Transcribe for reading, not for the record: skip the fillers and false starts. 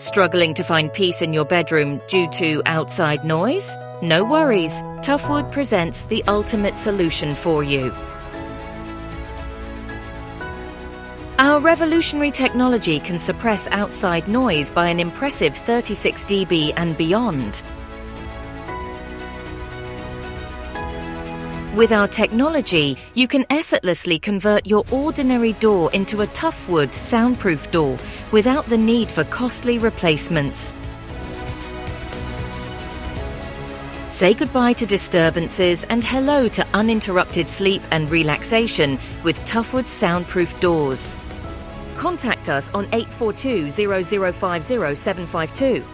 Struggling to find peace in your bedroom due to outside noise? No worries, Tufwud presents the ultimate solution for you. Our revolutionary technology can suppress outside noise by an impressive 36 dB and beyond. With our technology, you can effortlessly convert your ordinary door into a Tufwud soundproof door without the need for costly replacements. Say goodbye to disturbances and hello to uninterrupted sleep and relaxation with Tufwud soundproof doors. Contact us on 842 0050 752.